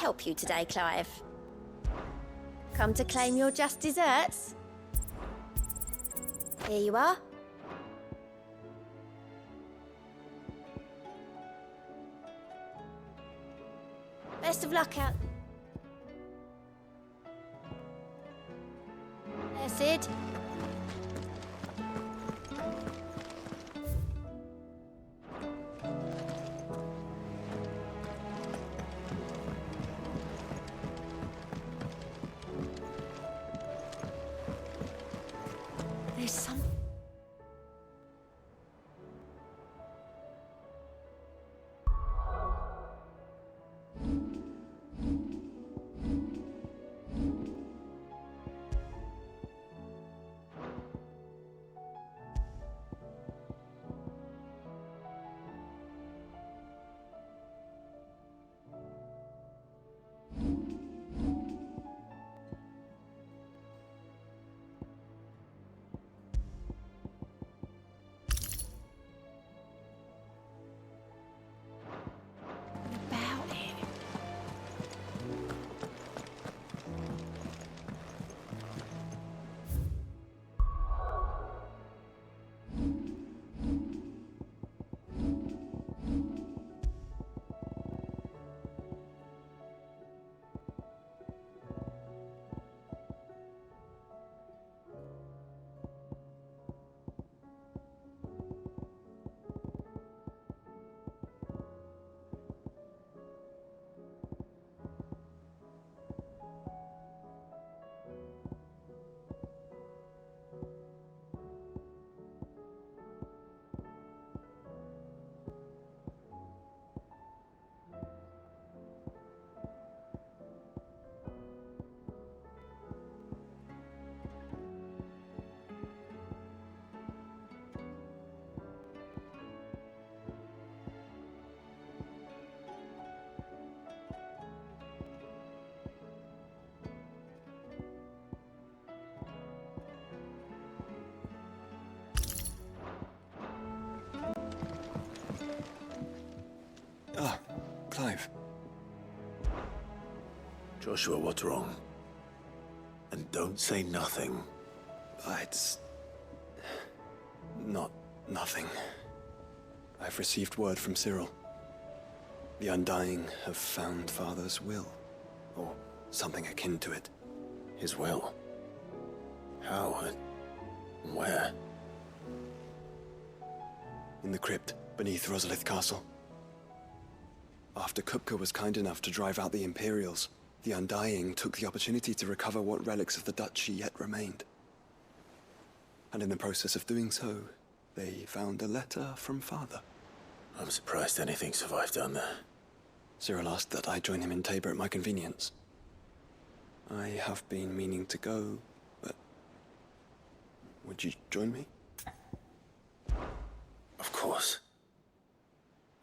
help you today, Clive? Come to claim your just desserts? Here you are. Best of luck out. There, Sid. There's some... about it. Ah, Clive. Joshua, what's wrong? And don't say nothing. It's... not nothing. I've received word from Cyril. The Undying have found Father's will, or something akin to it. His will? How? And where? In the crypt beneath Rosalith Castle. After Kupka was kind enough to drive out the Imperials, the Undying took the opportunity to recover what relics of the Duchy yet remained. And in the process of doing so, they found a letter from Father. I'm surprised anything survived down there. Cyril asked that I join him in Tabor at my convenience. I have been meaning to go, but... would you join me? Of course.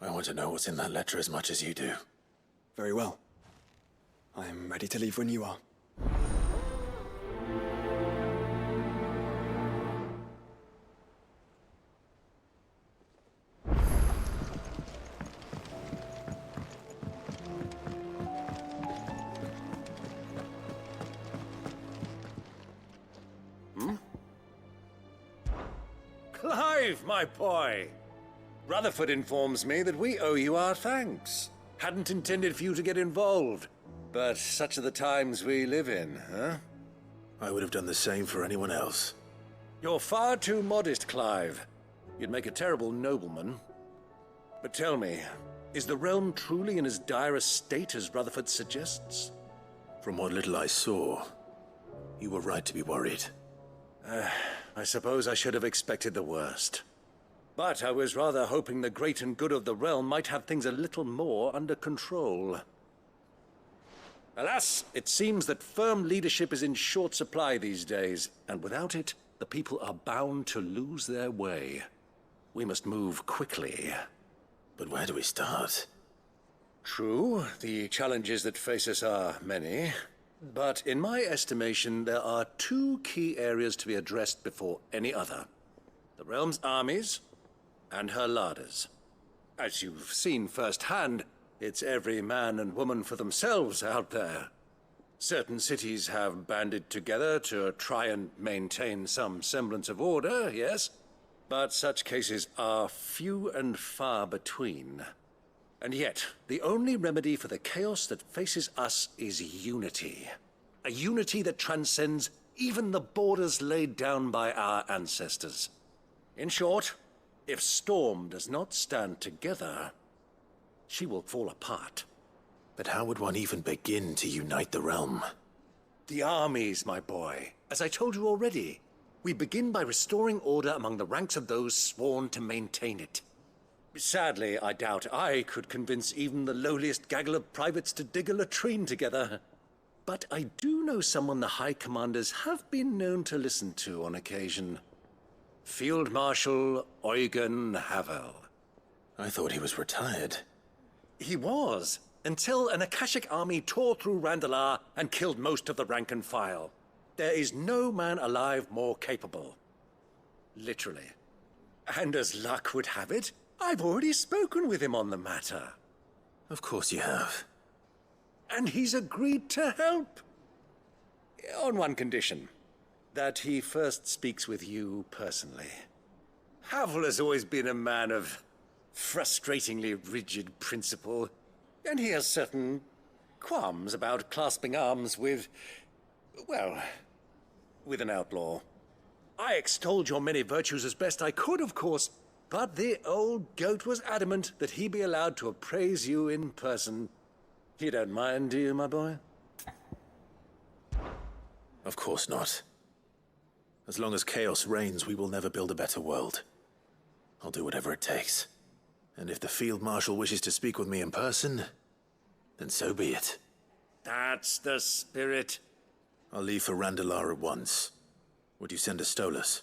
I want to know what's in that letter as much as you do. Very well. I am ready to leave when you are. Clive, my boy! Rutherford informs me that we owe you our thanks. Hadn't intended for you to get involved, but such are the times we live in, huh? I would have done the same for anyone else. You're far too modest, Clive. You'd make a terrible nobleman. But tell me, is the realm truly in as dire a state as Rutherford suggests? From what little I saw, you were right to be worried. I suppose I should have expected the worst. But I was rather hoping the great and good of the realm might have things a little more under control. Alas, it seems that firm leadership is in short supply these days, and without it, the people are bound to lose their way. We must move quickly. But where do we start? True, the challenges that face us are many. But in my estimation, there are two key areas to be addressed before any other. The realm's armies and her larders. As you've seen firsthand, It's every man and woman for themselves out there. Certain cities have banded together to try and maintain some semblance of order, yes, but such cases are few and far between. And yet, the only remedy for the chaos that faces us is unity. A unity that transcends even the borders laid down by our ancestors. In short, if Storm does not stand together, she will fall apart. But how would one even begin to unite the realm? The armies, my boy. As I told you already, we begin by restoring order among the ranks of those sworn to maintain it. Sadly, I doubt I could convince even the lowliest gaggle of privates to dig a latrine together. But I do know someone the High Commanders have been known to listen to on occasion. Field Marshal Eugen Havel. I thought he was retired. He was, until an Akashic army tore through Randalar and killed most of the rank and file. There is no man alive more capable. Literally. And as luck would have it, I've already spoken with him on the matter. Of course you have. And he's agreed to help. On one condition. That he first speaks with you personally. Havel has always been a man of frustratingly rigid principle, and he has certain qualms about clasping arms with, well, with an outlaw. I extolled your many virtues as best I could, of course, but the old goat was adamant that he be allowed to appraise you in person. You don't mind, do you, my boy? Of course not. As long as chaos reigns, we will never build a better world. I'll do whatever it takes. And if the Field Marshal wishes to speak with me in person, then so be it. That's the spirit. I'll leave for Randalar at once. Would you send a Stolas?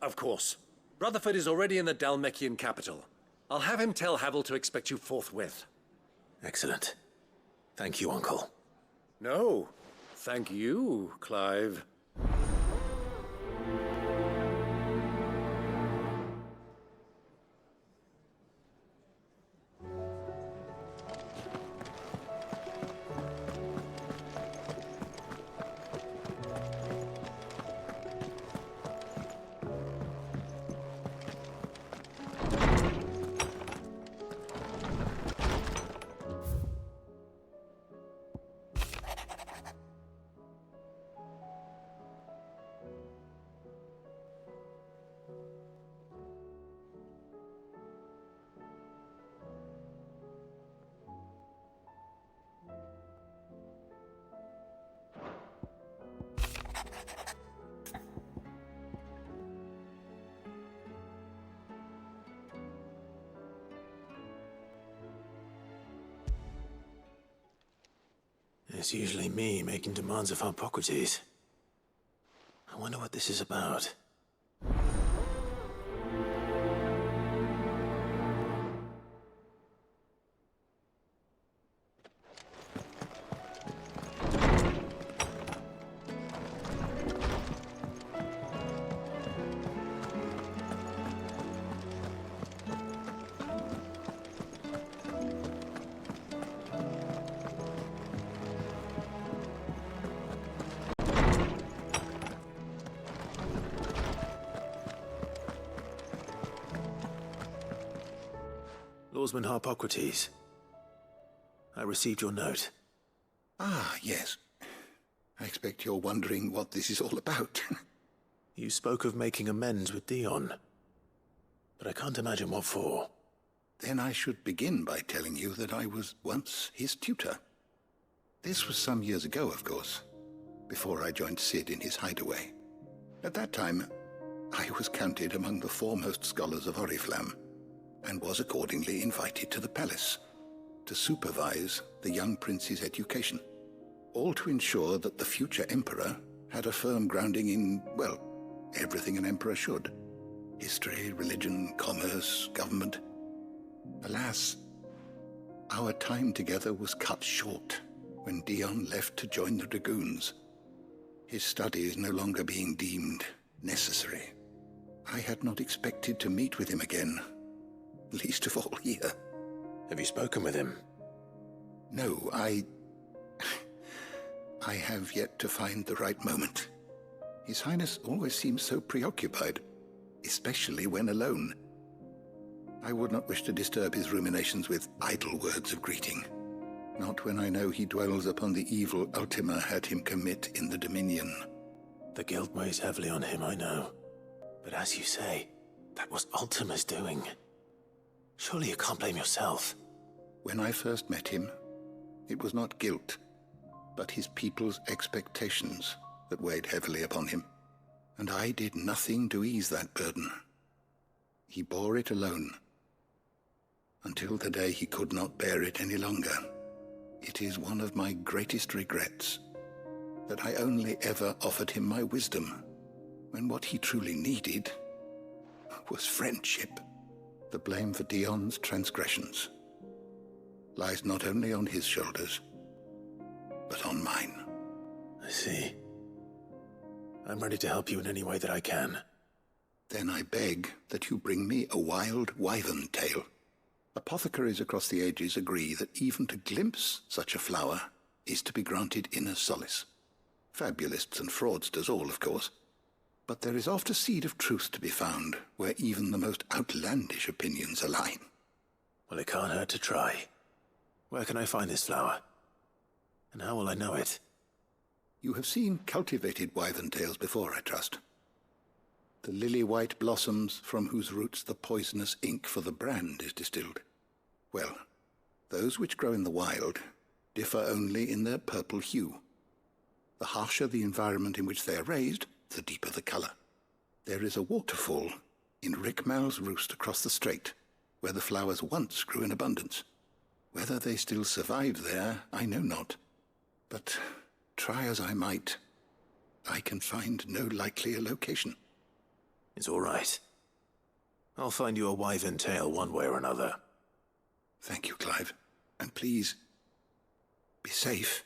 Of course. Rutherford is already in the Dalmekian capital. I'll have him tell Havel to expect you forthwith. Excellent. Thank you, Uncle. No, thank you, Clive. It's usually me making demands of Harpocrates. I wonder what this is about. Lawsman Harpocrates, I received your note. Ah, yes. I expect you're wondering what this is all about. You spoke of making amends with Dion, but I can't imagine what for. Then I should begin by telling you that I was once his tutor. This was some years ago, of course, before I joined Sid in his hideaway. At that time, I was counted among the foremost scholars of Oriflamme, and was accordingly invited to the palace to supervise the young prince's education, all to ensure that the future emperor had a firm grounding in, well, everything an emperor should. History, religion, commerce, government. Alas, our time together was cut short when Dion left to join the Dragoons, his studies no longer being deemed necessary. I had not expected to meet with him again, least of all here. Have you spoken with him? No, I have yet to find the right moment. His Highness always seems so preoccupied, especially when alone. I would not wish to disturb his ruminations with idle words of greeting. Not when I know he dwells upon the evil Ultima had him commit in the Dominion. The guilt weighs heavily on him, I know. But as you say, that was Ultima's doing. Surely you can't blame yourself. When I first met him, it was not guilt, but his people's expectations that weighed heavily upon him. And I did nothing to ease that burden. He bore it alone, until the day he could not bear it any longer. It is one of my greatest regrets that I only ever offered him my wisdom, when what he truly needed was friendship. The blame for Dion's transgressions lies not only on his shoulders, but on mine. I see. I'm ready to help you in any way that I can. Then I beg that you bring me a wild wyvern tail. Apothecaries across the ages agree that even to glimpse such a flower is to be granted inner solace. Fabulists and fraudsters all, of course. But there is oft a seed of truth to be found where even the most outlandish opinions align. Well, it can't hurt to try. Where can I find this flower? And how will I know it? You have seen cultivated wyvern tails before, I trust. The lily-white blossoms from whose roots the poisonous ink for the brand is distilled. Well, those which grow in the wild differ only in their purple hue. The harsher the environment in which they are raised, the deeper the color. There is a waterfall in Rickmal's roost across the strait, where the flowers once grew in abundance. Whether they still survive there, I know not. But try as I might, I can find no likelier location. It's all right. I'll find you a wyvern tail one way or another. Thank you, Clive. And please, be safe.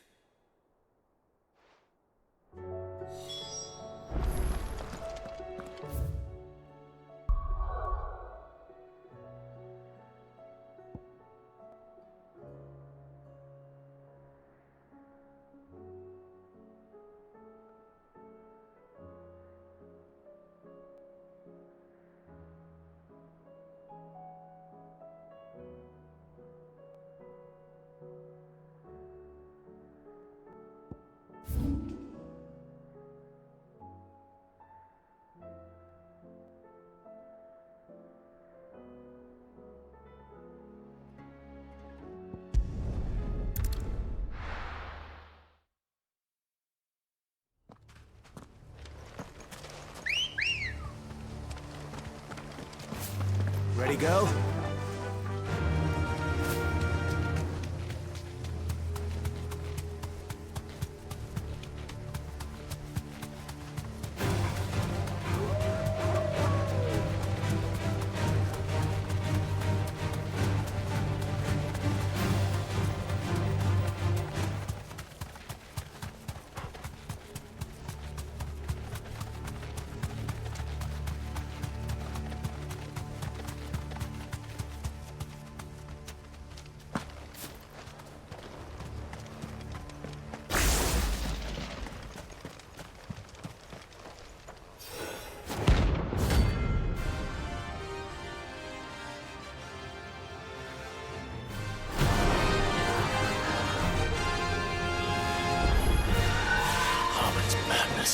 Ready, go?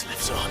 Lives on.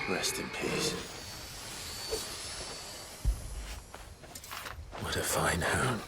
Rest in peace. What a fine hound.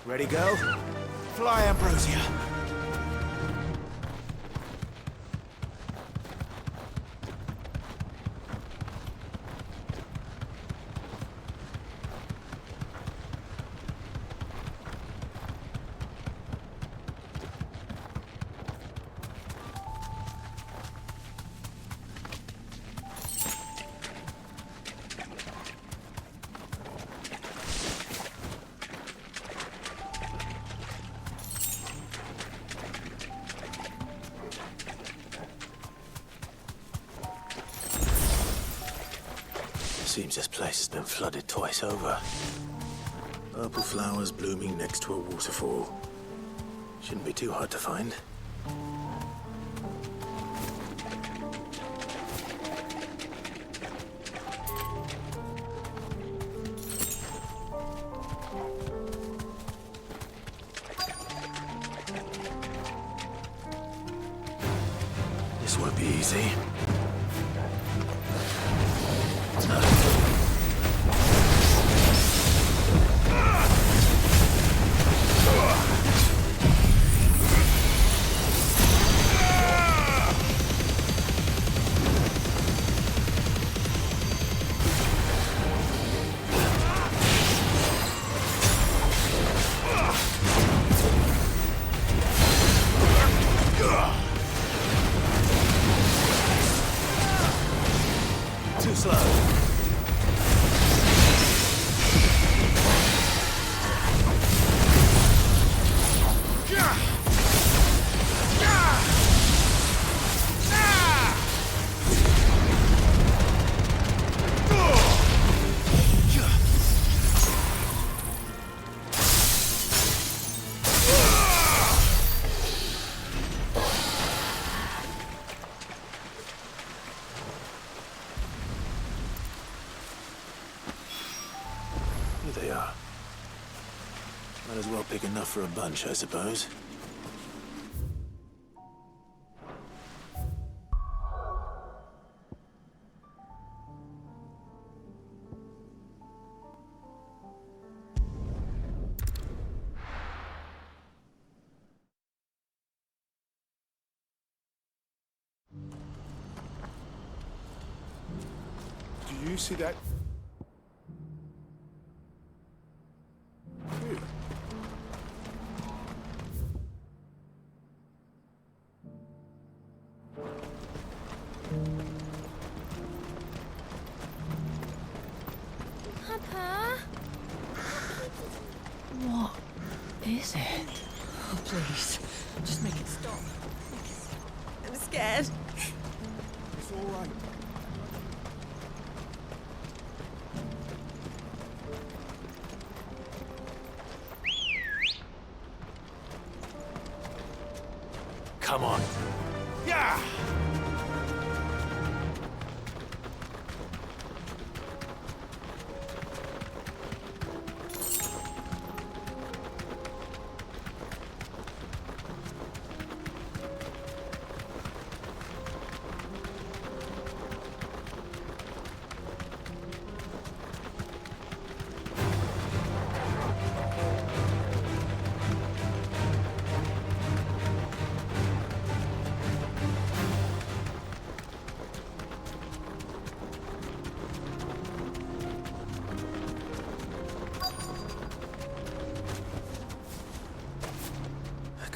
Ready, go? Fly, Ambrosia. Seems this place has been flooded twice over. Purple flowers blooming next to a waterfall. Shouldn't be too hard to find. This won't be easy. Too slow. Here they are. Might as well pick enough for a bunch, I suppose. Do you see that? Here. Papa? What is it? Oh, please, just make it stop. I'm scared. It's all right. Come on. Yeah!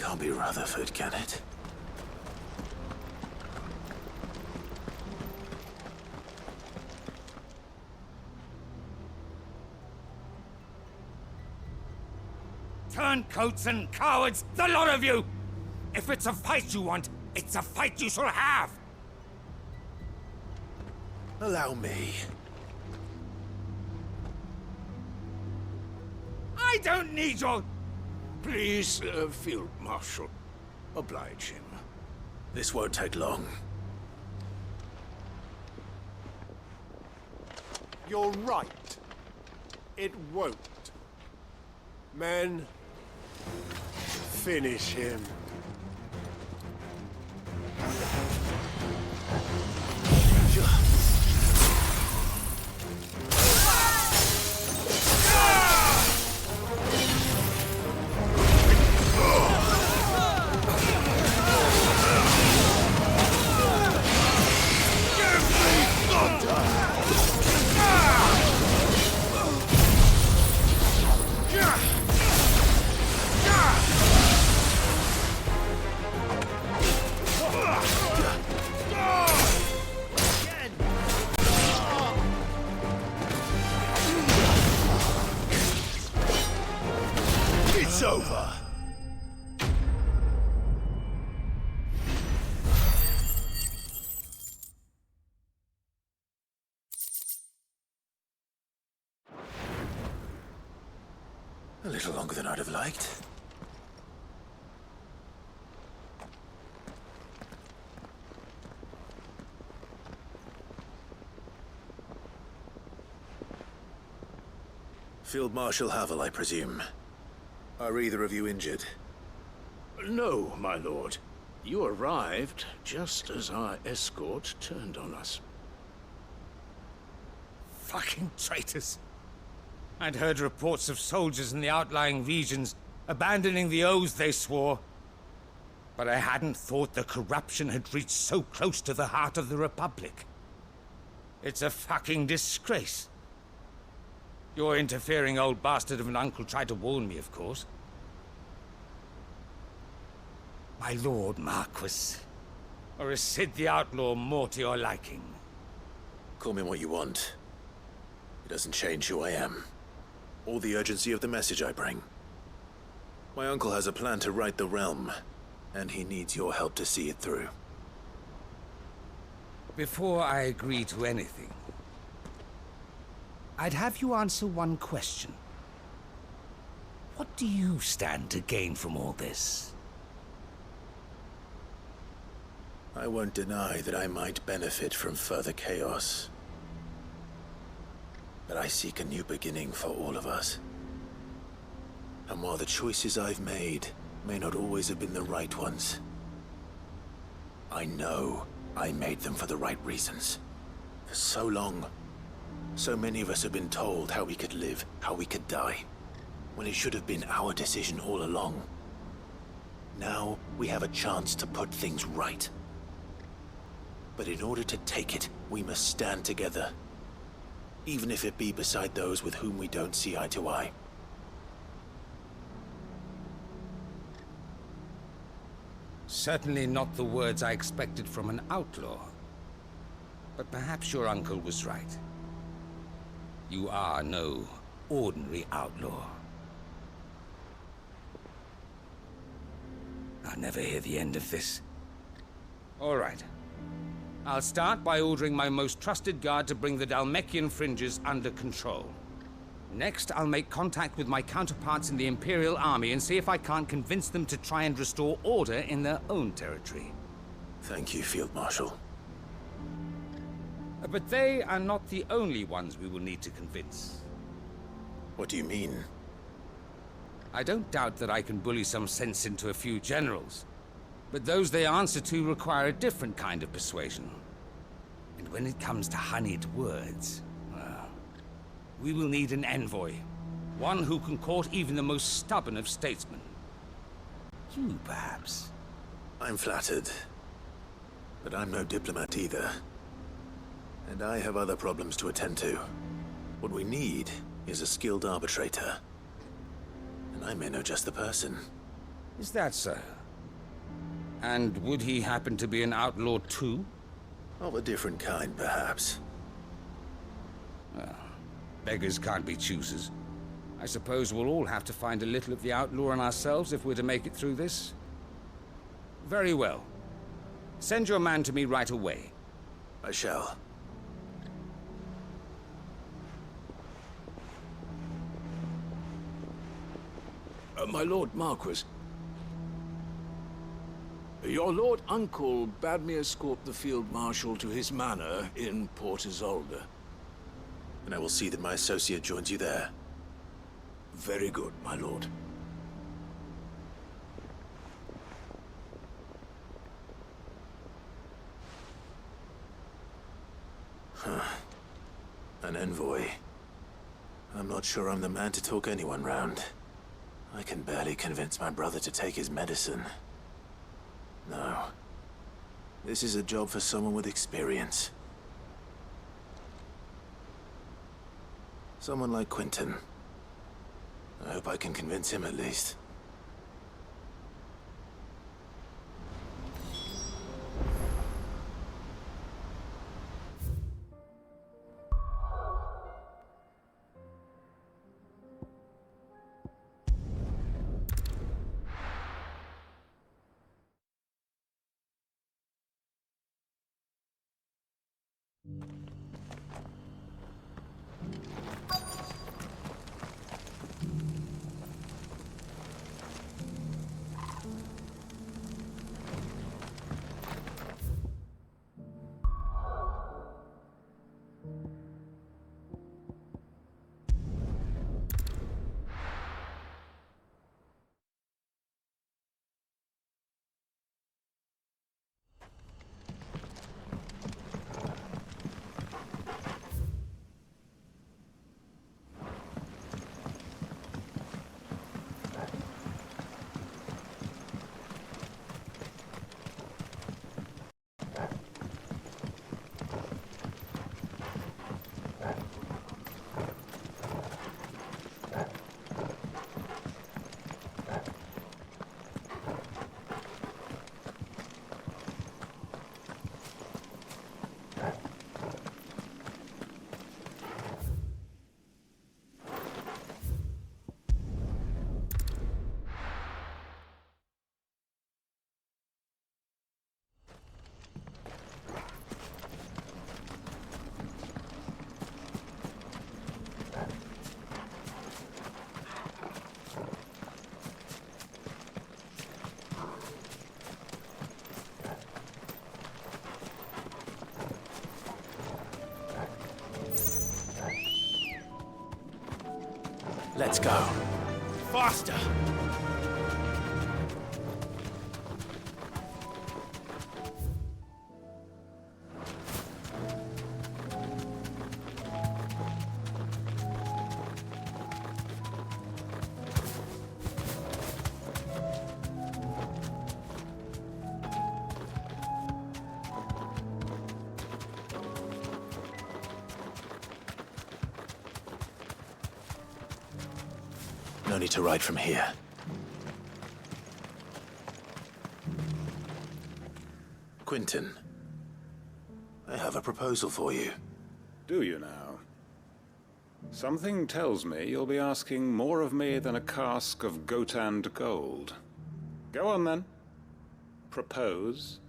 can't be Rutherford, can it? Turncoats and cowards, the lot of you! If it's a fight you want, it's a fight you shall have! Allow me. I don't need your... Please, Field Marshal. Oblige him. This won't take long. You're right. It won't. Men, finish him. It's over. A little longer than I'd have liked. Field Marshal Havel, I presume. Are either of you injured? No, my lord. You arrived just as our escort turned on us. Fucking traitors. I'd heard reports of soldiers in the outlying regions abandoning the oaths they swore. But I hadn't thought the corruption had reached so close to the heart of the Republic. It's a fucking disgrace. Your interfering old bastard of an uncle tried to warn me, of course. My lord Marquis. Or is Sid the Outlaw more to your liking? Call me what you want. It doesn't change who I am, or the urgency of the message I bring. My uncle has a plan to right the realm, and he needs your help to see it through. Before I agree to anything, I'd have you answer one question. What do you stand to gain from all this? I won't deny that I might benefit from further chaos. But I seek a new beginning for all of us. And while the choices I've made may not always have been the right ones, I know I made them for the right reasons. For so long, so many of us have been told how we could live, how we could die, when it should have been our decision all along. Now we have a chance to put things right. But in order to take it, we must stand together. Even if it be beside those with whom we don't see eye to eye. Certainly not the words I expected from an outlaw. But perhaps your uncle was right. You are no ordinary outlaw. I'll never hear the end of this. All right. I'll start by ordering my most trusted guard to bring the Dalmekian fringes under control. Next, I'll make contact with my counterparts in the Imperial Army and see if I can't convince them to try and restore order in their own territory. Thank you, Field Marshal. But they are not the only ones we will need to convince. What do you mean? I don't doubt that I can bully some sense into a few generals. But those they answer to require a different kind of persuasion. And when it comes to honeyed words, well, we will need an envoy. One who can court even the most stubborn of statesmen. You, perhaps. I'm flattered. But I'm no diplomat either. And I have other problems to attend to. What we need is a skilled arbitrator. And I may know just the person. Is that so? And would he happen to be an outlaw too? Of a different kind, perhaps. Beggars can't be choosers. I suppose we'll all have to find a little of the outlaw in ourselves if we're to make it through this. Very well. Send your man to me right away. I shall. My Lord Marquis. Your Lord Uncle bade me escort the Field Marshal to his manor in Port Isolde. And I will see that my associate joins you there. Very good, my lord. An envoy. I'm not sure I'm the man to talk anyone round. I can barely convince my brother to take his medicine. No. This is a job for someone with experience. Someone like Quentin. I hope I can convince him at least. Let's go. Faster! No need to ride from here. Quentin, I have a proposal for you. Do you now? Something tells me you'll be asking more of me than a cask of Gotand gold. Go on then. Propose.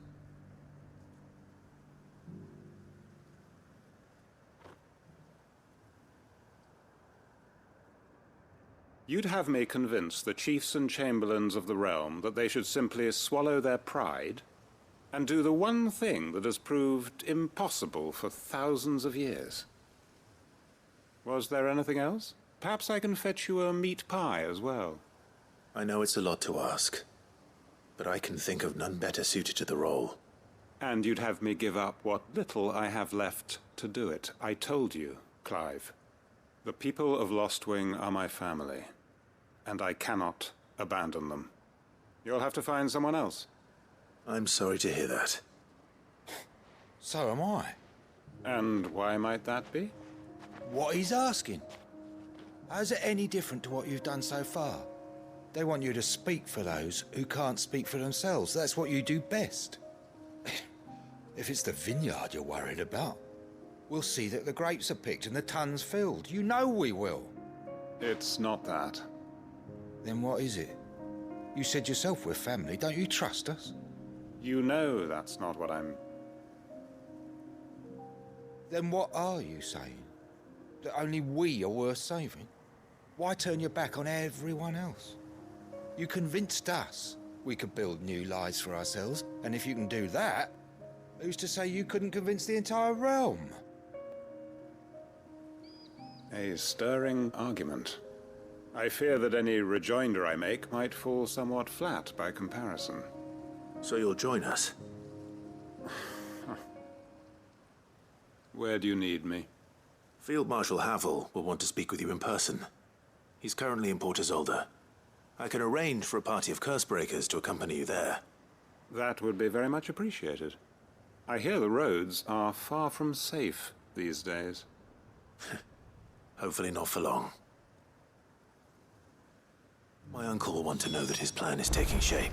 You'd have me convince the chiefs and chamberlains of the realm that they should simply swallow their pride and do the one thing that has proved impossible for thousands of years. Was there anything else? Perhaps I can fetch you a meat pie as well. I know it's a lot to ask, but I can think of none better suited to the role. And you'd have me give up what little I have left to do it. I told you, Clive. The people of Lostwing are my family, and I cannot abandon them. You'll have to find someone else. I'm sorry to hear that. So am I. And why might that be? What he's asking. How's it any different to what you've done so far? They want you to speak for those who can't speak for themselves. That's what you do best. If it's the vineyard you're worried about, we'll see that the grapes are picked and the tons filled. You know we will. It's not that. Then what is it? You said yourself we're family. Don't you trust us? You know that's not what I'm... Then what are you saying? That only we are worth saving? Why turn your back on everyone else? You convinced us we could build new lives for ourselves, and if you can do that, who's to say you couldn't convince the entire realm? A stirring argument. I fear that any rejoinder I make might fall somewhat flat by comparison. So you'll join us? Where do you need me? Field Marshal Havel will want to speak with you in person. He's currently in Port Isolde. I can arrange for a party of Cursebreakers to accompany you there. That would be very much appreciated. I hear the roads are far from safe these days. Hopefully not for long. My uncle will want to know that his plan is taking shape.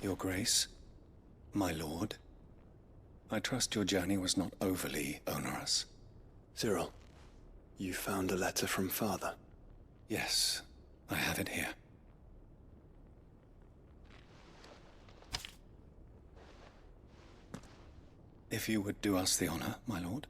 Your Grace, my lord, I trust your journey was not overly onerous. Cyril, you found a letter from Father? Yes, I have it here. If you would do us the honor, my lord.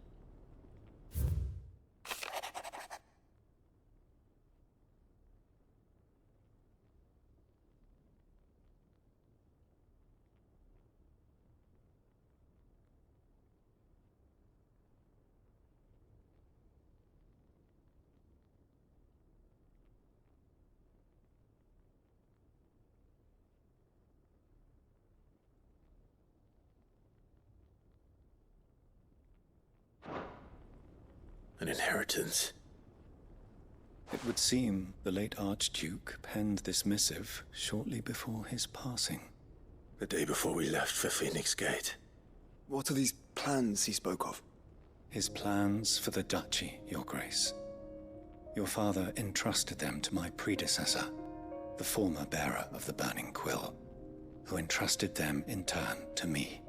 An inheritance. It would seem the late Archduke penned this missive shortly before his passing. The day before we left for Phoenix Gate. What are these plans he spoke of? His plans for the duchy, Your Grace. Your father entrusted them to my predecessor, the former bearer of the Burning Quill, who entrusted them in turn to me.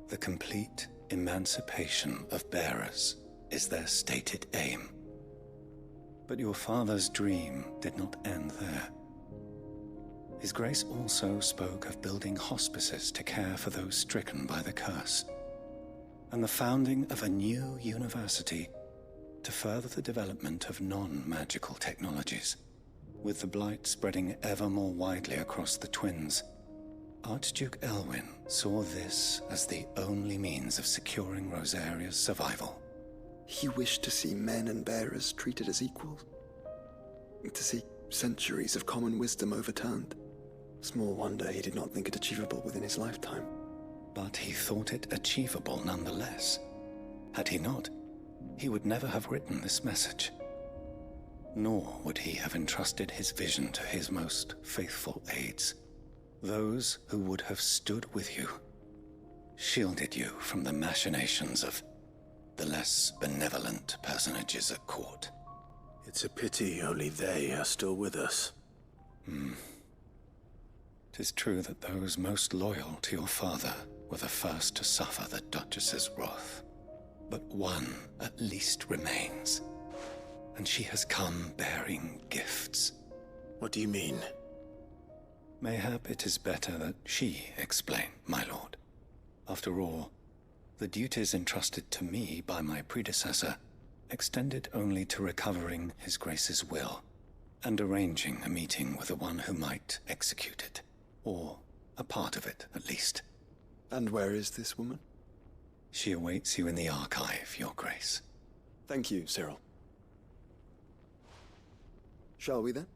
The complete emancipation of bearers is their stated aim. But your father's dream did not end there. His Grace also spoke of building hospices to care for those stricken by the curse, and the founding of a new university to further the development of non-magical technologies. With the blight spreading ever more widely across the twins, Archduke Elwyn saw this as the only means of securing Rosaria's survival. He wished to see men and bearers treated as equals. To see centuries of common wisdom overturned. Small wonder he did not think it achievable within his lifetime. But he thought it achievable nonetheless. Had he not, he would never have written this message. Nor would he have entrusted his vision to his most faithful aides. Those who would have stood with you, shielded you from the machinations of the less benevolent personages at court. It's a pity only they are still with us. 'Tis true that those most loyal to your father were the first to suffer the Duchess's wrath. But one at least remains, and she has come bearing gifts. What do you mean? Mayhap it is better that she explain, my lord. After all, the duties entrusted to me by my predecessor extended only to recovering His Grace's will and arranging a meeting with the one who might execute it, or a part of it at least. And where is this woman? She awaits you in the archive, Your Grace. Thank you, Cyril. Shall we then?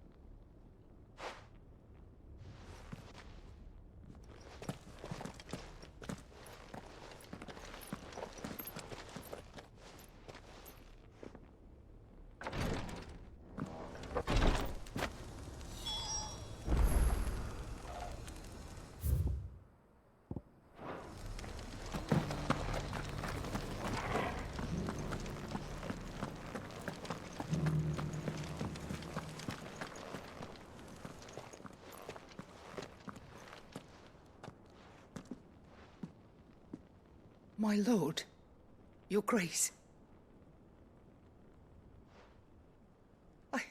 My lord, Your Grace. I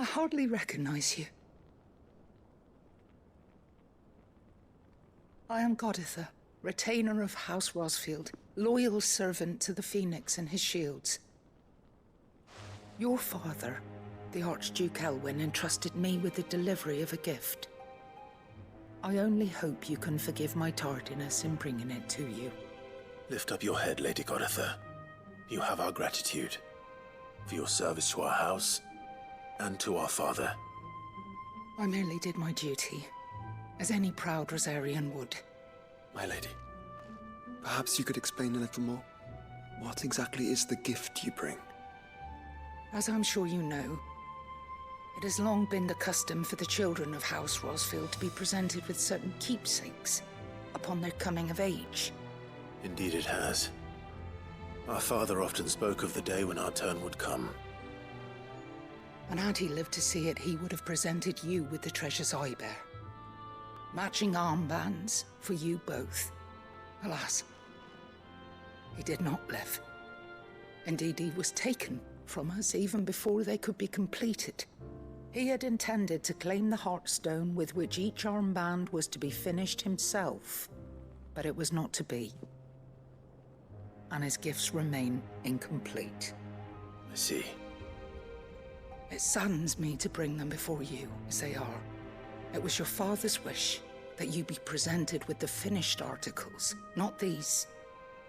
hardly recognize you. I am Goditha, retainer of House Rosfield, loyal servant to the Phoenix and his shields. Your father, the Archduke Elwyn, entrusted me with the delivery of a gift. I only hope you can forgive my tardiness in bringing it to you. Lift up your head, Lady Goditha. You have our gratitude for your service to our house and to our father. I merely did my duty, as any proud Rosarian would. My lady, perhaps you could explain a little more? What exactly is the gift you bring? As I'm sure you know, it has long been the custom for the children of House Rosfield to be presented with certain keepsakes upon their coming of age. Indeed it has. Our father often spoke of the day when our turn would come. And had he lived to see it, he would have presented you with the treasures I bear. Matching armbands for you both. Alas, he did not live. Indeed, he was taken from us even before they could be completed. He had intended to claim the Heartstone with which each armband was to be finished himself, but it was not to be. And his gifts remain incomplete. I see. It saddens me to bring them before you, as they are. It was your father's wish that you be presented with the finished articles, not these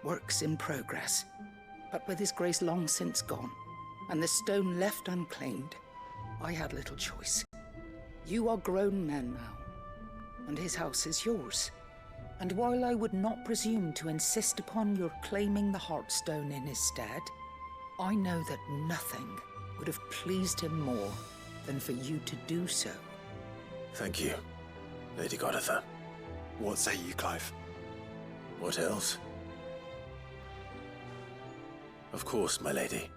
works in progress. But with his grace long since gone, and the stone left unclaimed, I had little choice. You are grown men now, and his house is yours. And while I would not presume to insist upon your claiming the Heartstone in his stead, I know that nothing would have pleased him more than for you to do so. Thank you, Lady Goditha. What say you, Clive? What else? Of course, my lady.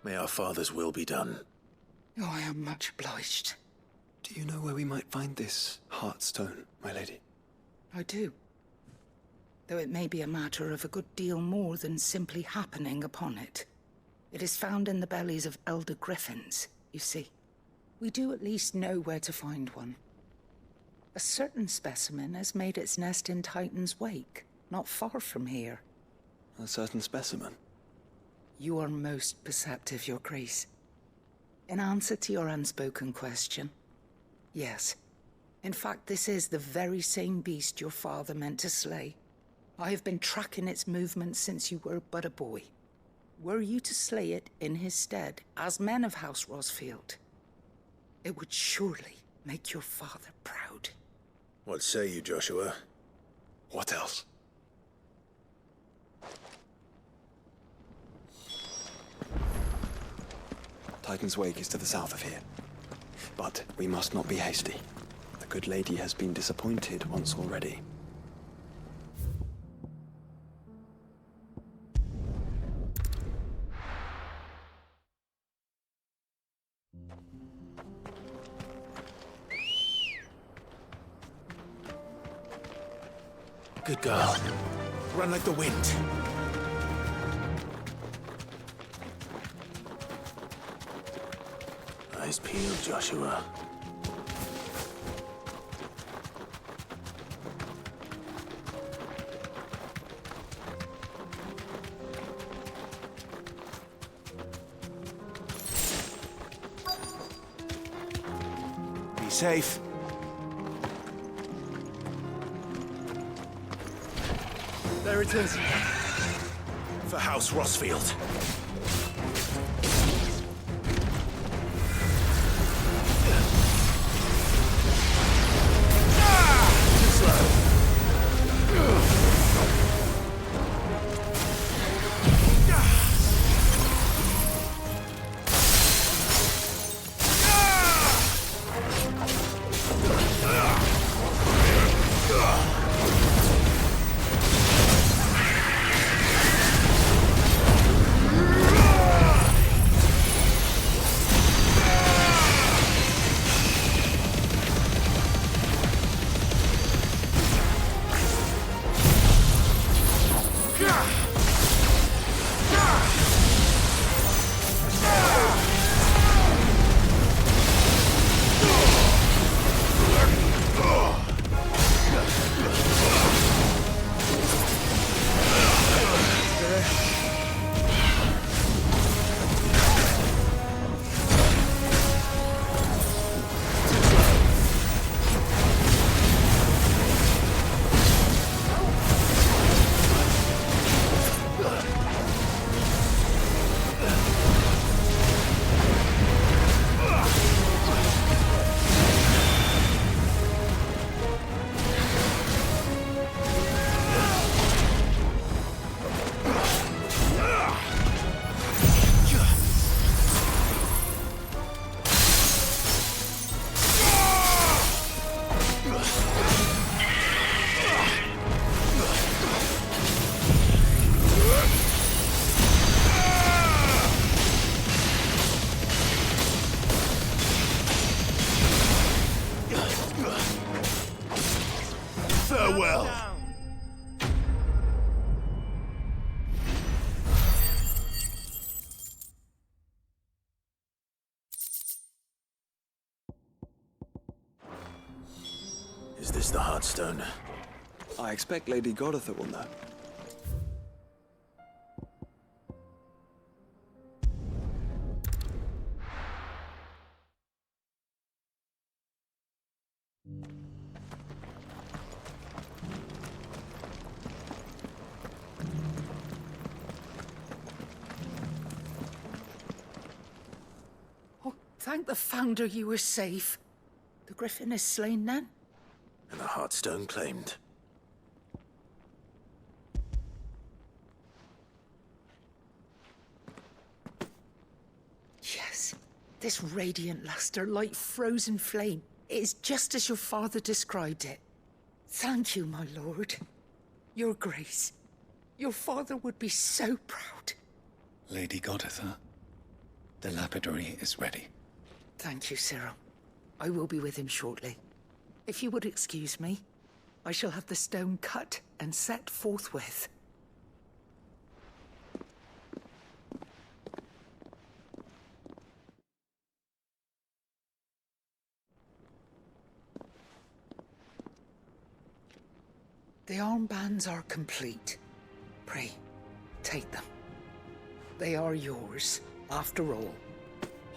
May our father's will be done. Oh, I am much obliged. Do you know where we might find this Heartstone, my lady? I do. Though it may be a matter of a good deal more than simply happening upon it. It is found in the bellies of elder griffins, you see. We do at least know where to find one. A certain specimen has made its nest in Titan's Wake, not far from here. A certain specimen? You are most perceptive, Your Grace. In answer to your unspoken question, yes. In fact, this is the very same beast your father meant to slay. I have been tracking its movements since you were but a boy. Were you to slay it in his stead, as men of House Rosfield, it would surely make your father proud. What say you, Joshua? What else? Titan's Wake is to the south of here. But we must not be hasty. The good lady has been disappointed once already. Good girl. Run like the wind. Eyes peeled, Joshua. Be safe. There it is. For House Rossfield. Farewell. Is this the Heartstone? I expect Lady Goditha will know. Oh, thank the Founder you were safe. The Griffin is slain then? And the Heartstone claimed. Yes. This radiant luster, like frozen flame. It is just as your father described it. Thank you, my lord. Your Grace. Your father would be so proud. Lady Goditha, the lapidary is ready. Thank you, Cyril. I will be with him shortly. If you would excuse me, I shall have the stone cut and set forthwith. The armbands are complete. Pray, take them. They are yours, after all.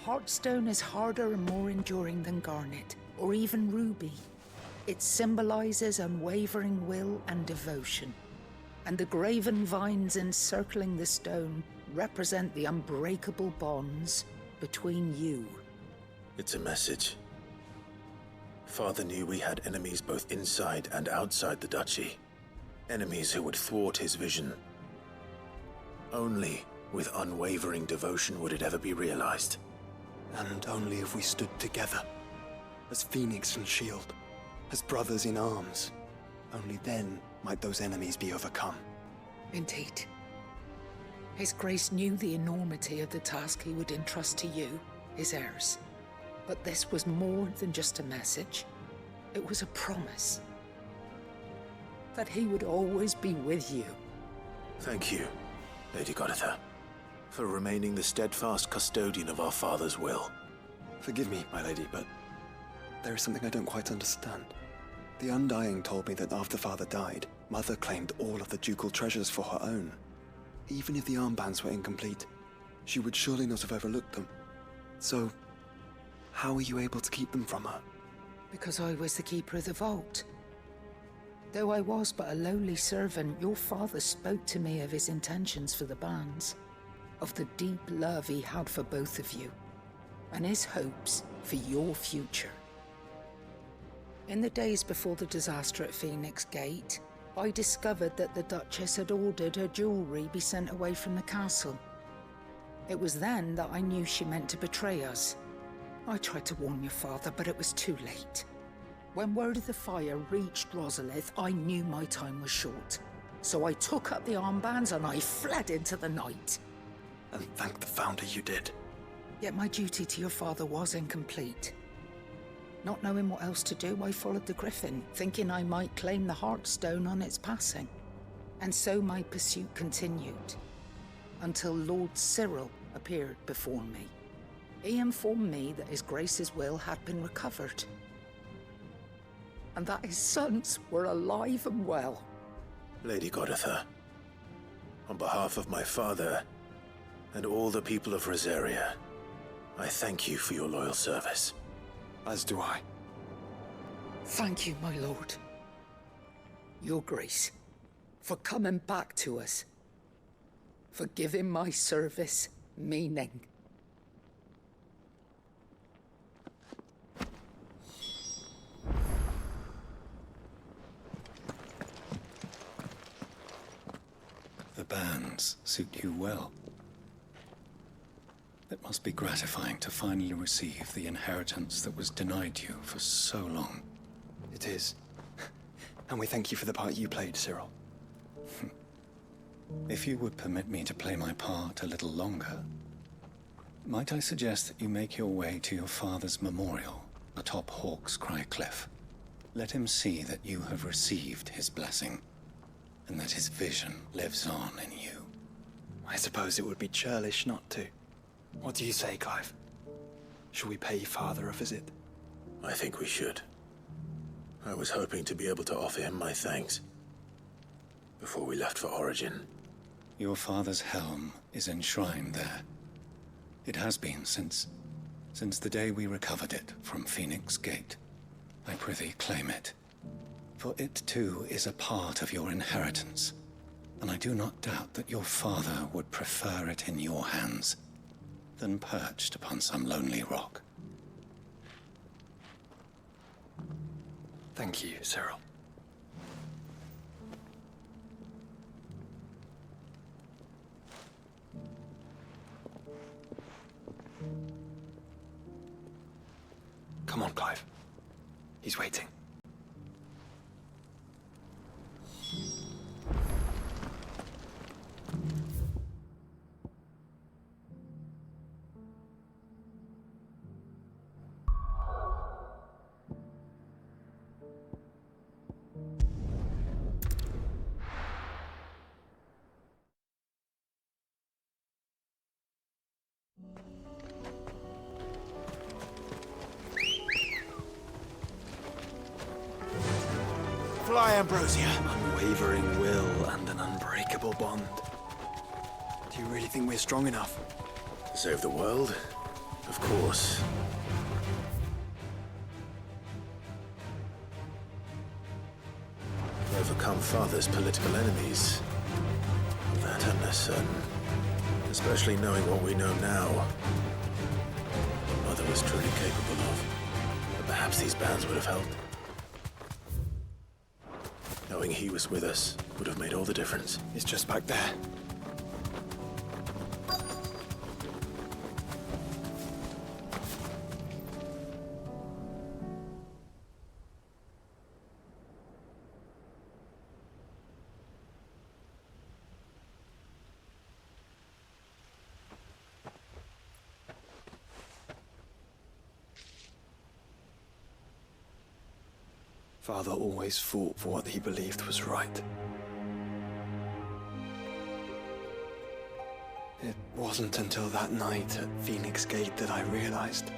Heartstone is harder and more enduring than garnet, or even ruby. It symbolizes unwavering will and devotion. And the graven vines encircling the stone represent the unbreakable bonds between you. It's a message. Father knew we had enemies both inside and outside the duchy. Enemies who would thwart his vision. Only with unwavering devotion would it ever be realized. And only if we stood together, as Phoenix and Shield, as brothers in arms. Only then might those enemies be overcome. Indeed. His Grace knew the enormity of the task he would entrust to you, his heirs. But this was more than just a message. It was a promise. That he would always be with you. Thank you, Lady Goditha, for remaining the steadfast custodian of our father's will. Forgive me, my lady, but there is something I don't quite understand. The Undying told me that after Father died, Mother claimed all of the ducal treasures for her own. Even if the armbands were incomplete, she would surely not have overlooked them. So, how were you able to keep them from her? Because I was the keeper of the vault. Though I was but a lowly servant, your father spoke to me of his intentions for the bands, of the deep love he had for both of you, and his hopes for your future. In the days before the disaster at Phoenix Gate, I discovered that the Duchess had ordered her jewelry be sent away from the castle. It was then that I knew she meant to betray us. I tried to warn your father, but it was too late. When word of the fire reached Rosalith, I knew my time was short. So I took up the armbands and I fled into the night. And thank the Founder you did. Yet my duty to your father was incomplete. Not knowing what else to do, I followed the Griffin, thinking I might claim the Heartstone on its passing. And so my pursuit continued, until Lord Cyril appeared before me. He informed me that His Grace's will had been recovered, and that his sons were alive and well. Lady Goditha, on behalf of my father and all the people of Rosaria, I thank you for your loyal service. As do I. Thank you, my lord. Your Grace, for coming back to us, for giving my service meaning. The bands suit you well. It must be gratifying to finally receive the inheritance that was denied you for so long. It is. And we thank you for the part you played, Cyril. If you would permit me to play my part a little longer, might I suggest that you make your way to your father's memorial atop Hawk's Cry Cliff? Let him see that you have received his blessing, and that his vision lives on in you. I suppose it would be churlish not to. What do you say, Clive? Shall we pay Father a visit? I think we should. I was hoping to be able to offer him my thanks before we left for Origin. Your father's helm is enshrined there. It has been since the day we recovered it from Phoenix Gate. I prithee claim it, for it too is a part of your inheritance, and I do not doubt that your father would prefer it in your hands than perched upon some lonely rock. Thank you, Cyril. Come on, Clive. He's waiting. Fly, Ambrosia! Unwavering will and an unbreakable bond. Do you really think we're strong enough? To save the world? Of course. To overcome Father's political enemies? That I'm less certain. Especially knowing what we know now. What Mother was truly capable of. But perhaps these bands would have helped. Knowing he was with us would have made all the difference. It's just back there. Father always fought for what he believed was right. It wasn't until that night at Phoenix Gate that I realized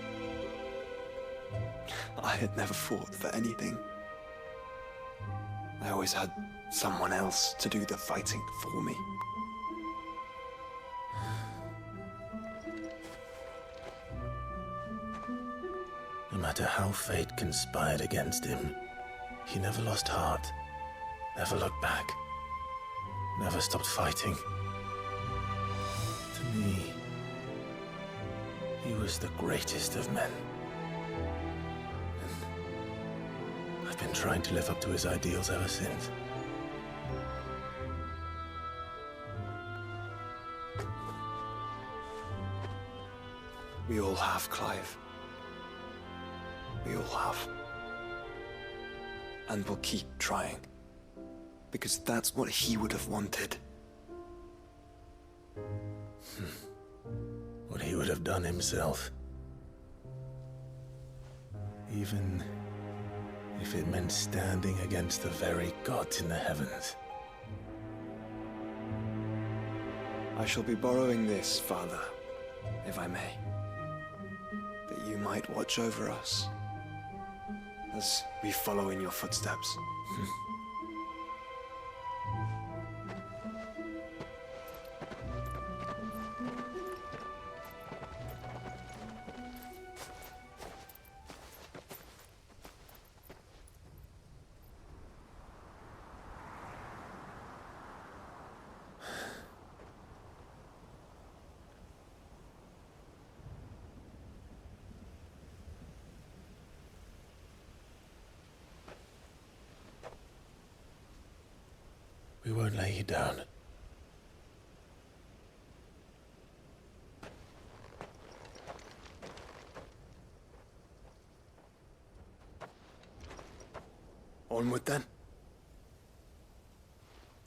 I had never fought for anything. I always had someone else to do the fighting for me. No matter how fate conspired against him, he never lost heart. never looked back, never stopped fighting. To me, he was the greatest of men. And I've been trying to live up to his ideals ever since. We all have, Clive. We all have. And we'll keep trying. Because that's what he would have wanted. What he would have done himself. Even if it meant standing against the very gods in the heavens. I shall be borrowing this, Father, if I may. That you might watch over us as we follow in your footsteps. We won't lay you down. Onward then.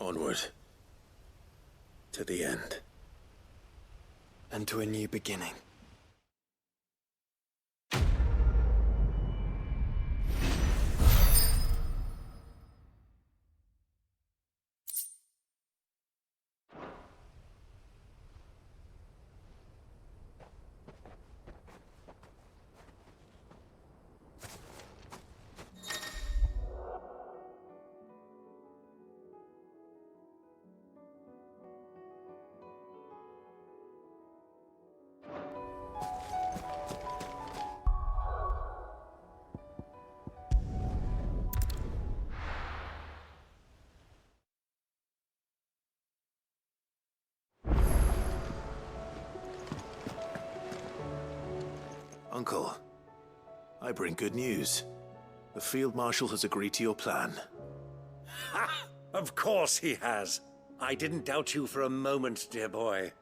Onward. To the end. And to a new beginning. Uncle, I bring good news. The Field Marshal has agreed to your plan. Ha! Of course he has. I didn't doubt you for a moment, dear boy.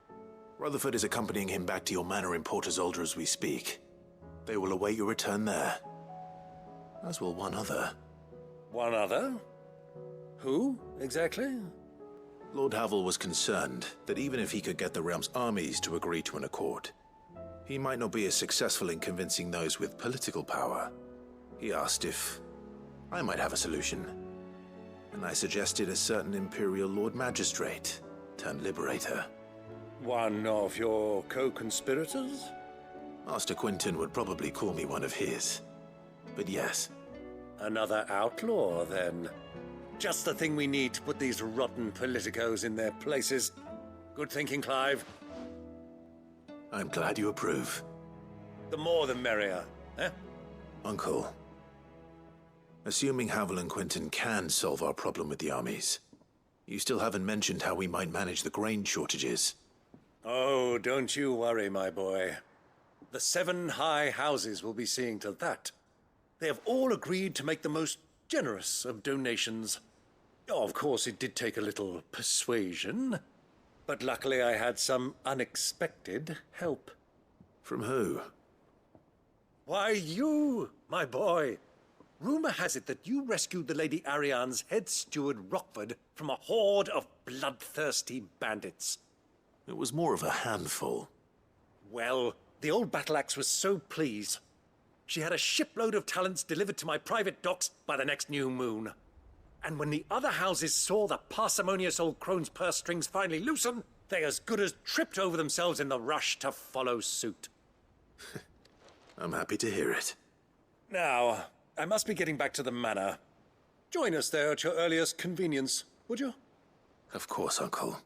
Rutherford is accompanying him back to your manor in Porter's Alder as we speak. They will await your return there. As will one other. One other? Who, exactly? Lord Havel was concerned that even if he could get the realm's armies to agree to an accord, he might not be as successful in convincing those with political power. He asked if I might have a solution, and I suggested a certain Imperial Lord Magistrate turned Liberator. One of your co-conspirators? Master Quinton would probably call me one of his, but yes. Another outlaw, then. Just the thing we need to put these rotten politicos in their places. Good thinking, Clive. I'm glad you approve. The more the merrier, eh? Uncle, assuming Havel and Quinton can solve our problem with the armies, you still haven't mentioned how we might manage the grain shortages. Oh, don't you worry, my boy. The 7 high houses will be seeing to that. They have all agreed to make the most generous of donations. Oh, of course, it did take a little persuasion, but luckily I had some unexpected help. From who? Why, you, my boy. Rumor has it that you rescued the Lady Ariane's head steward Rockford from a horde of bloodthirsty bandits. It was more of a handful. Well, the old battle axe was so pleased. She had a shipload of talents delivered to my private docks by the next new moon. And when the other houses saw the parsimonious old crone's purse strings finally loosen, they as good as tripped over themselves in the rush to follow suit. I'm happy to hear it. Now, I must be getting back to the manor. Join us there at your earliest convenience, would you? Of course, Uncle.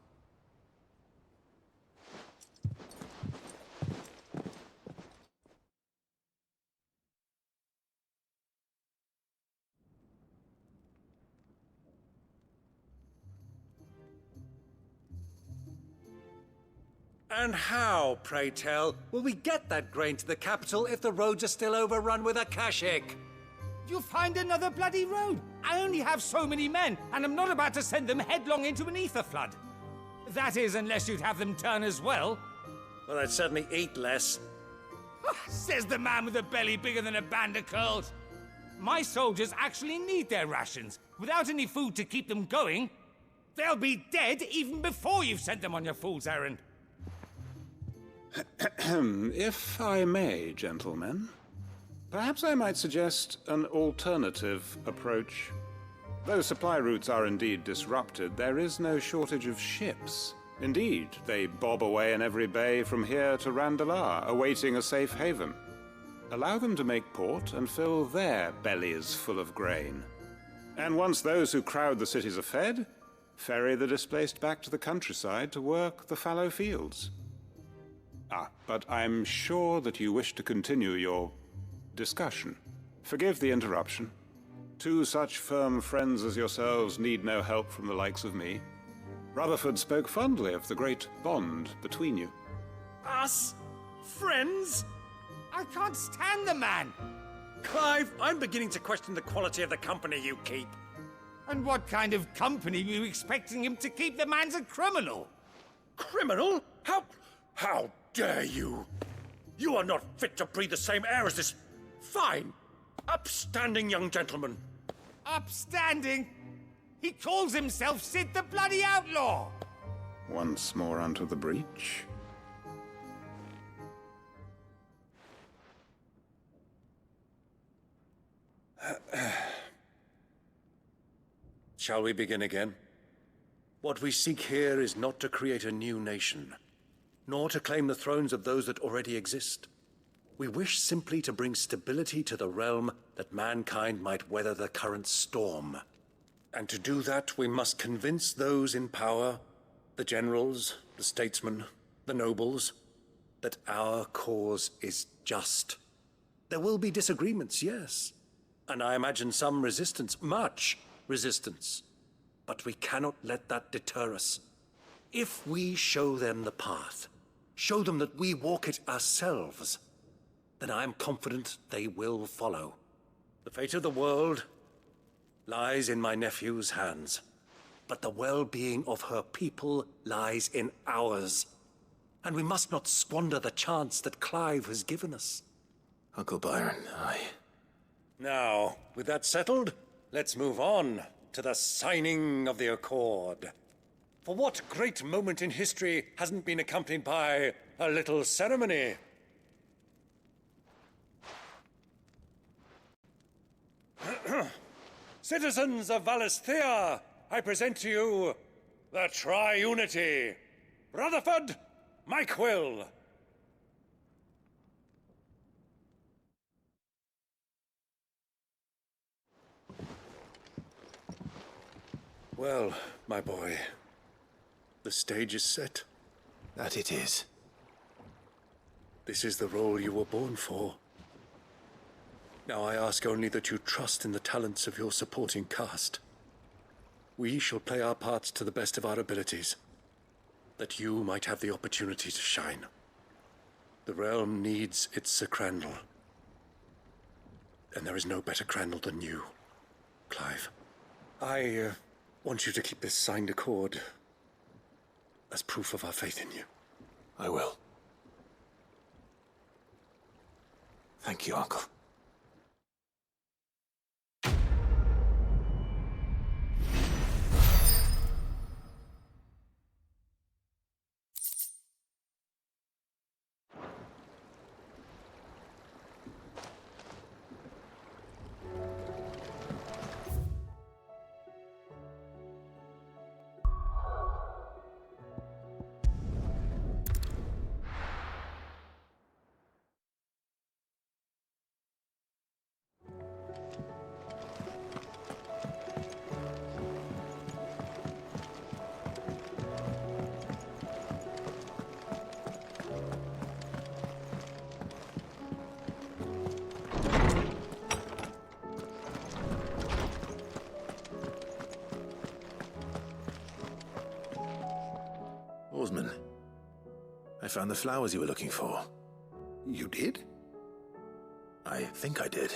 And how, pray tell, will we get that grain to the capital if the roads are still overrun with akashic? You'll find another bloody road. I only have so many men, and I'm not about to send them headlong into an ether flood. That is, unless you'd have them turn as well. Well, I'd certainly eat less. Says the man with a belly bigger than a band of curls. My soldiers actually need their rations. Without any food to keep them going, they'll be dead even before you've sent them on your fool's errand. If I may, gentlemen, perhaps I might suggest an alternative approach. Though supply routes are indeed disrupted, there is no shortage of ships. Indeed, they bob away in every bay from here to Randalar, awaiting a safe haven. Allow them to make port and fill their bellies full of grain. And once those who crowd the cities are fed, ferry the displaced back to the countryside to work the fallow fields. But I'm sure that you wish to continue your discussion. Forgive the interruption. Two such firm friends as yourselves need no help from the likes of me. Rutherford spoke fondly of the great bond between you. Us? Friends? I can't stand the man! Clive, I'm beginning to question the quality of the company you keep. And what kind of company were you expecting him to keep? The man's a criminal! Criminal? How dare you? You are not fit to breathe the same air as this fine, upstanding young gentleman. Upstanding? He calls himself Sid the Bloody Outlaw! Once more onto the breach. Shall we begin again? What we seek here is not to create a new nation, nor to claim the thrones of those that already exist. We wish simply to bring stability to the realm that mankind might weather the current storm. And to do that, we must convince those in power, the generals, the statesmen, the nobles, that our cause is just. There will be disagreements, yes, and I imagine some resistance, much resistance. But we cannot let that deter us. If we show them the path, show them that we walk it ourselves, then I am confident they will follow. The fate of the world lies in my nephew's hands, but the well-being of her people lies in ours. And we must not squander the chance that Clive has given us. Uncle Byron, Now, with that settled, let's move on to the signing of the Accord. For what great moment in history hasn't been accompanied by a little ceremony? Citizens of Valisthea, I present to you the Triunity. Rutherford, Mike Will. Well, my boy, the stage is set. That it is. This is the role you were born for. Now I ask only that you trust in the talents of your supporting cast. We shall play our parts to the best of our abilities, that you might have the opportunity to shine. The realm needs its Sir Crandall. And there is no better Crandall than you, Clive. I want you to keep this signed accord as proof of our faith in you. I will. Thank you, Uncle. I found the flowers you were looking for. You did? I think I did.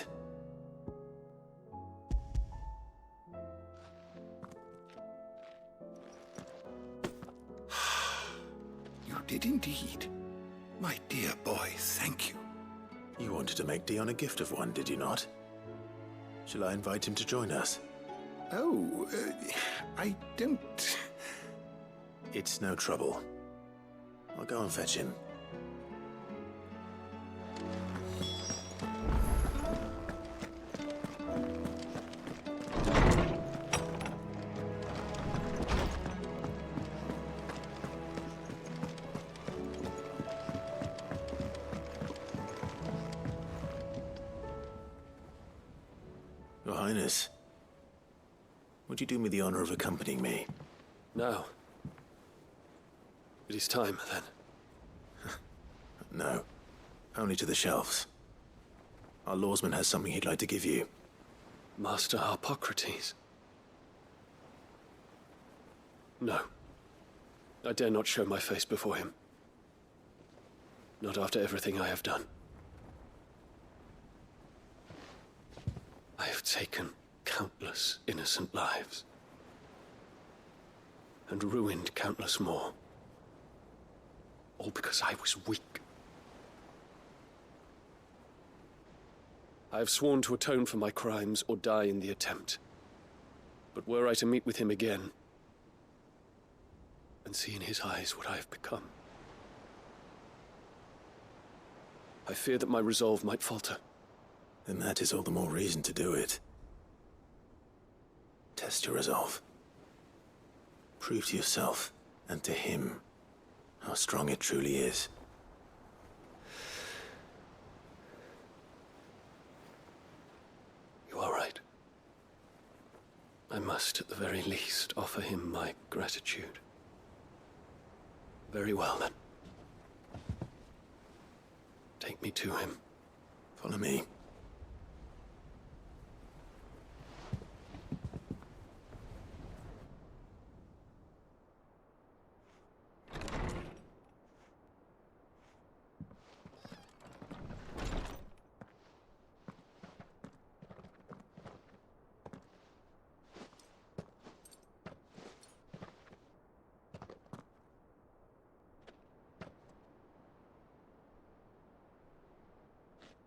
You did indeed. My dear boy, thank you. You wanted to make Dion a gift of one, did you not? Shall I invite him to join us? Oh, I don't... It's no trouble. I'll go and fetch him. Your Highness, would you do me the honor of accompanying me? Now. It is time, then. No, only to the shelves. Our lawsman has something he'd like to give you. Master Harpocrates. No. I dare not show my face before him. Not after everything I have done. I have taken countless innocent lives. And ruined countless more. All because I was weak. I have sworn to atone for my crimes or die in the attempt. But were I to meet with him again, and see in his eyes what I have become, I fear that my resolve might falter. Then that is all the more reason to do it. Test your resolve. Prove to yourself, and to him, how strong it truly is. You are right. I must, at the very least, offer him my gratitude. Very well, then. Take me to him. Follow me.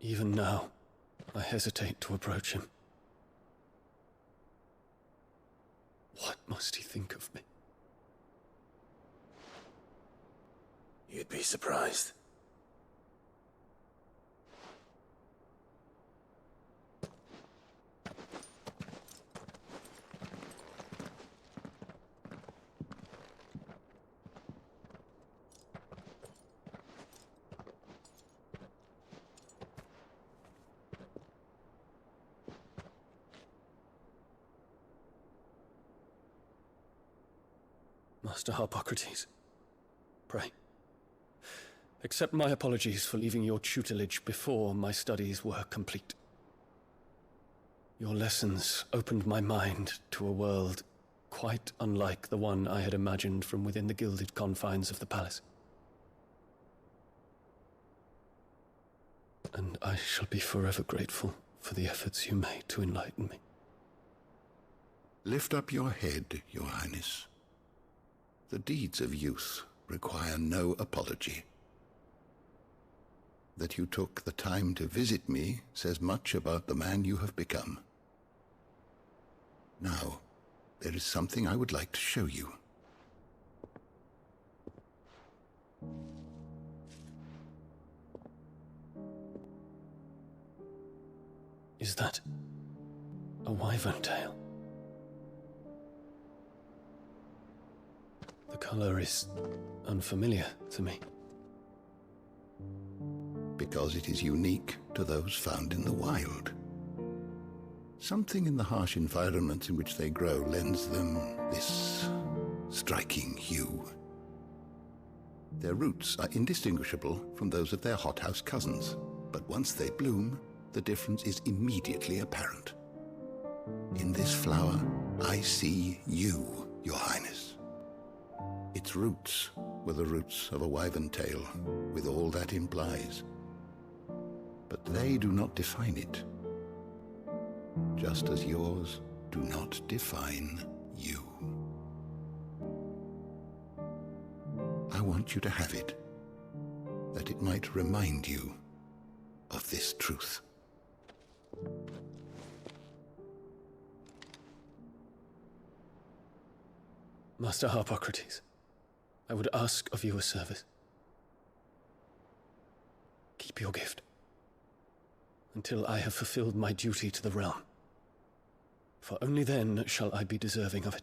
Even now, I hesitate to approach him. What must he think of me? You'd be surprised. Master Harpocrates, pray, accept my apologies for leaving your tutelage before my studies were complete. Your lessons opened my mind to a world quite unlike the one I had imagined from within the gilded confines of the palace. And I shall be forever grateful for the efforts you made to enlighten me. Lift up your head, Your Highness. The deeds of youth require no apology. That you took the time to visit me says much about the man you have become. Now, there is something I would like to show you. Is that a wyvern tail? The color is unfamiliar to me. Because it is unique to those found in the wild. Something in the harsh environments in which they grow lends them this striking hue. Their roots are indistinguishable from those of their hothouse cousins, but once they bloom, the difference is immediately apparent. In this flower, I see you, Your Highness. Its roots were the roots of a wyvern tale, with all that implies. But they do not define it, just as yours do not define you. I want you to have it, that it might remind you of this truth. Master Harpocrates, I would ask of you a service. Keep your gift until I have fulfilled my duty to the realm, for only then shall I be deserving of it.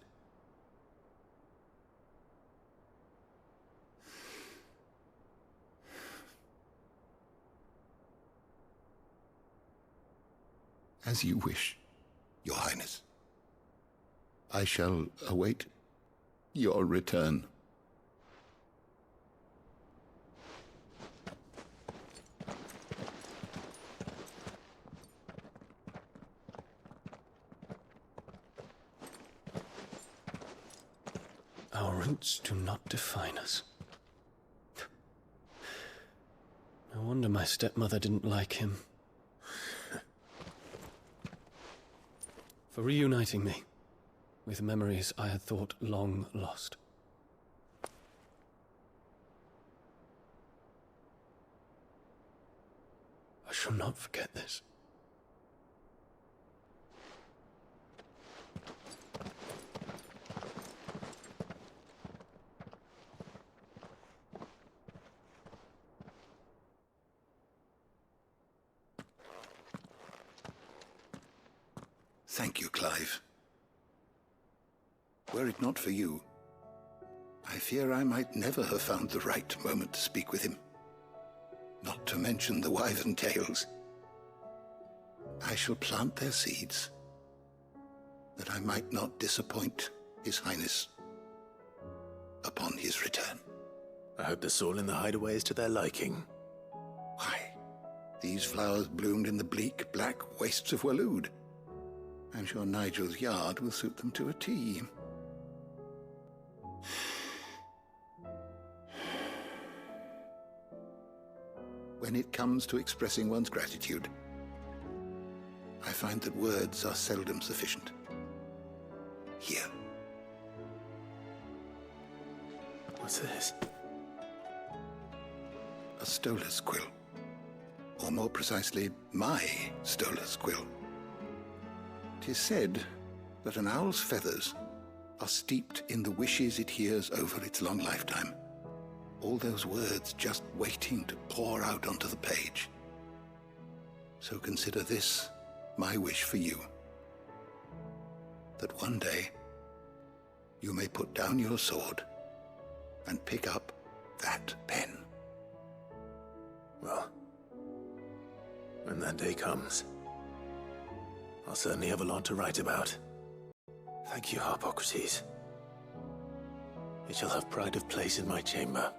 As you wish, Your Highness. I shall await your return. Our roots do not define us. No wonder my stepmother didn't like him. For reuniting me with memories I had thought long lost. I shall not forget this. Thank you, Clive. Were it not for you, I fear I might never have found the right moment to speak with him. Not to mention the wyvern tales. I shall plant their seeds, that I might not disappoint His Highness upon his return. I hope the soil in the hideaway is to their liking. Why, these flowers bloomed in the bleak, black wastes of Waloed. I'm sure Nigel's yard will suit them to a T. When it comes to expressing one's gratitude, I find that words are seldom sufficient. Here. What's this? A stolas quill. Or more precisely, my stolas quill. 'Tis said that an owl's feathers are steeped in the wishes it hears over its long lifetime. All those words just waiting to pour out onto the page. So consider this my wish for you. That one day you may put down your sword and pick up that pen. Well, when that day comes, I'll certainly have a lot to write about. Thank you, Harpocrates. It shall have pride of place in my chamber.